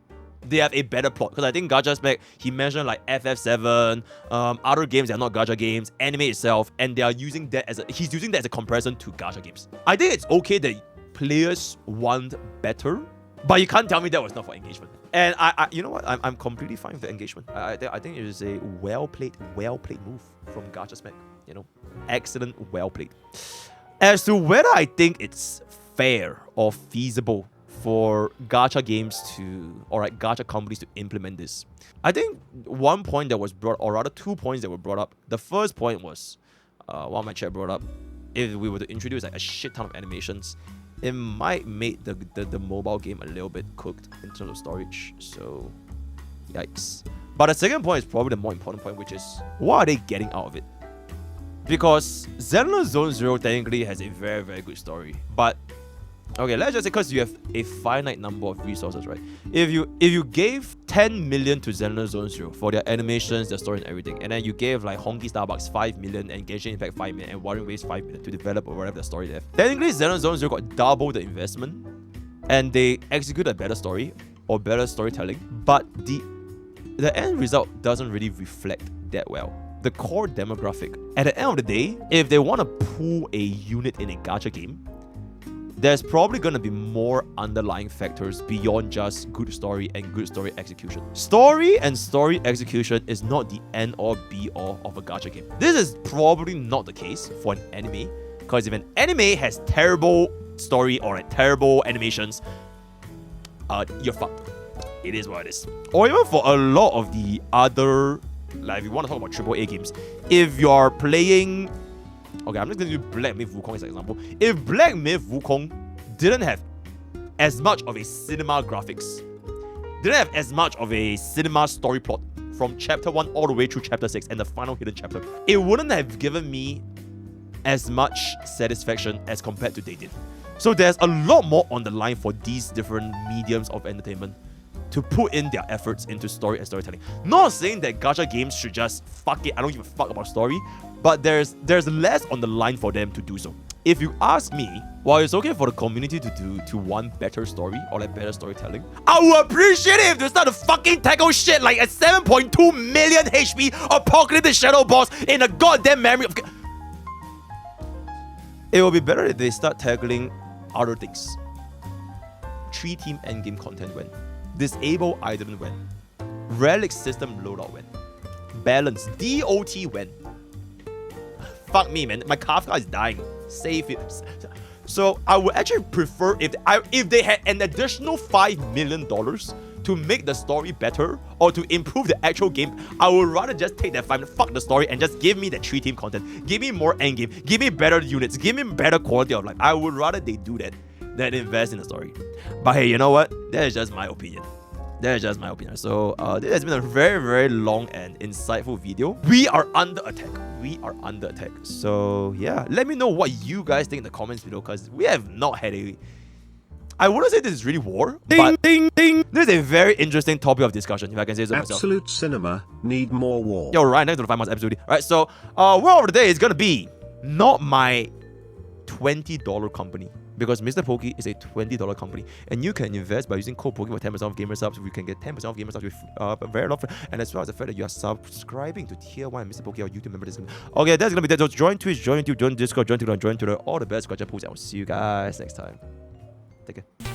they have a better plot. Because I think Gacha Smack, he mentioned like FF7, other games that are not Gacha games, anime itself, and they are using that as he's using that as a comparison to Gacha games. I think it's okay that players want better, but you can't tell me that was not for engagement. And I you know what? I'm completely fine with the engagement. I think it is a well played move from Gacha Smack. You know, excellent, well played. As to whether I think it's fair or feasible for gacha games gacha companies to implement this, I think one point that was brought, or rather 2 points that were brought up. The first point was, one of my chat brought up, if we were to introduce like a shit ton of animations, it might make the mobile game a little bit cooked in terms of storage. So, yikes. But the second point is probably the more important point, which is, what are they getting out of it? Because Xenoblade Zone Zero technically has a very, very good story. But, okay, let's just say because you have a finite number of resources, right? If you gave 10 million to Xenoblade Zone Zero for their animations, their story and everything, and then you gave like Honkai Starbucks 5 million and Genshin Impact 5 million and Wuthering Waves 5 million to develop or whatever the story they have, technically Xenoblade Zone Zero got double the investment and they execute a better story or better storytelling, but the end result doesn't really reflect that well. The core demographic, at the end of the day, if they want to pull a unit in a gacha game, there's probably going to be more underlying factors beyond just good story and good story execution. Story and story execution is not the end or be all of a gacha game. This is probably not the case for an anime, because if an anime has terrible story or like terrible animations, you're fucked. It is what it is. Or even for a lot of the other, like if you want to talk about AAA games, if you're playing, okay, I'm just going to use Black Myth Wukong as an example. If Black Myth Wukong didn't have as much of a cinema graphics, didn't have as much of a cinema story plot from chapter 1 all the way through chapter 6 and the final hidden chapter, it wouldn't have given me as much satisfaction as compared to they did. So there's a lot more on the line for these different mediums of entertainment to put in their efforts into story and storytelling. Not saying that gacha games should just fuck it, I don't give a fuck about story, but there's less on the line for them to do so. If you ask me, while it's okay for the community to want better story or like better storytelling, I would appreciate it if they start to fucking tackle shit like a 7.2 million HP apocalyptic shadow boss in a goddamn memory of... It will be better if they start tackling other things. 3-team endgame content when. Disable Idol when. Relic system loadout when. Balance DOT when. Fuck me, man. My Kafka is dying. Save it. So I would actually prefer if they had an additional $5 million to make the story better or to improve the actual game. I would rather just take that 5 minutes, fuck the story, and just give me the 3-team content. Give me more endgame. Give me better units. Give me better quality of life. I would rather they do that than invest in the story. But hey, you know what? That is just my opinion. That is just my opinion. So this has been a very, very long and insightful video. We are under attack. We are under attack. So yeah, let me know what you guys think in the comments below, because we have not had a... I wouldn't say this is really war, but this is a very interesting topic of discussion, if I can say so myself. Absolute cinema need more war. Yo, right, next to the 5 months episode. Alright, so word of the day is gonna be not my $20 company, because MrPokke is a $20 company, and you can invest by using code Pokke for 10% of gamer subs. You can get 10% of gamer subs with very lot, and as well as the fact that you are subscribing to Tier 1 MrPokke or YouTube member. Okay, that's gonna be that. So join Twitch, join YouTube, join Discord, join Twitter, join Twitter. All the best. Gotcha pools. I will see you guys next time. Take care.